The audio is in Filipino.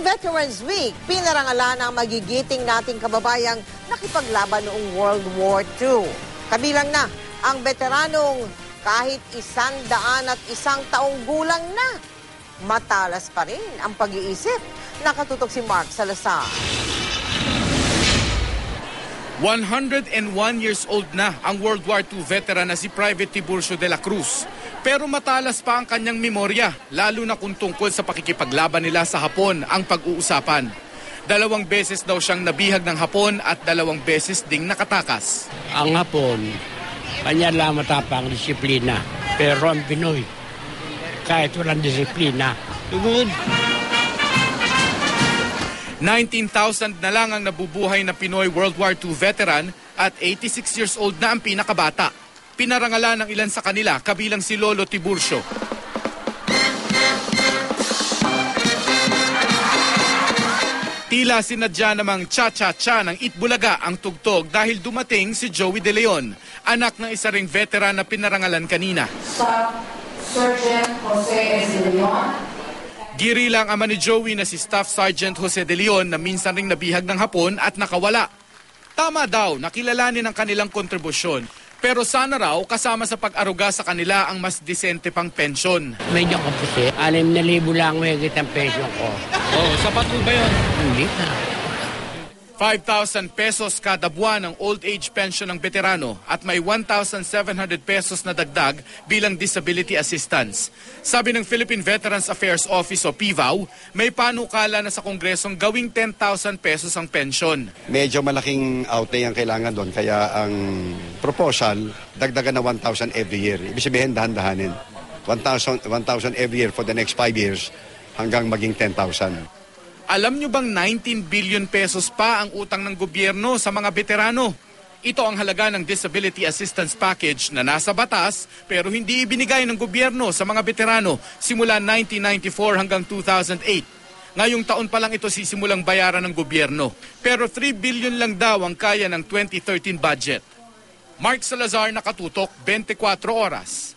Veterans Week, pinarangalan ang magigiting nating kababayang nakipaglaban noong World War II. Kabilang na ang veteranong kahit 101 taong gulang na. Matalas pa rin ang pag-iisip. Nakatutok si Mark Salazar. 101 years old na ang World War II veteran na si Private Tiburcio de la Cruz. Pero matalas pa ang kanyang memorya, lalo na kung tungkol sa pakikipaglaban nila sa Hapon ang pag-uusapan. 2 beses daw siyang nabihag ng Hapon at 2 beses ding nakatakas. Ang Hapon, kanya lang matapang disiplina. Pero ang Pinoy, kahit walang disiplina, good. 19,000 na lang ang nabubuhay na Pinoy World War II veteran at 86 years old na ang pinakabata. Pinarangalan ng ilan sa kanila, kabilang si Lolo Tiburcio. Tila sinadya namang cha-cha-cha ng Itbulaga ang tugtog dahil dumating si Joey De Leon, anak ng isa ring veteran na pinarangalan kanina. Staff Sergeant Jose S. De Leon. Giri lang ama ni Joey na si Staff Sergeant Jose De Leon na minsan ring nabihag ng Hapon at nakawala. Tama daw, nakilalanin ang kanilang kontribusyon. Pero sana raw kasama sa pag-aruga sa kanila ang mas disente pang pensyon. Medyo kapkasi, 6,000 lang may ang pension ko. Oh, sapat po ba yun? Hindi na. 5,000 pesos kada buwan ang old age pension ng veterano at may 1,700 pesos na dagdag bilang disability assistance. Sabi ng Philippine Veterans Affairs Office o PVAO, may panukala na sa Kongresong gawing 10,000 pesos ang pension. Medyo malaking outlay ang kailangan doon, kaya ang proposal, dagdagan na 1,000 every year. Ibig sabihin, dahan-dahanin. 1,000 every year for the next 5 years hanggang maging 10,000. Alam nyo bang 19 billion pesos pa ang utang ng gobyerno sa mga veterano? Ito ang halaga ng Disability Assistance Package na nasa batas pero hindi ibinigay ng gobyerno sa mga veterano simula 1994 hanggang 2008. Ngayong taon pa lang ito sisimulang bayaran ng gobyerno. Pero 3 billion lang daw ang kaya ng 2013 budget. Mark Salazar, Nakatutok, 24 Oras.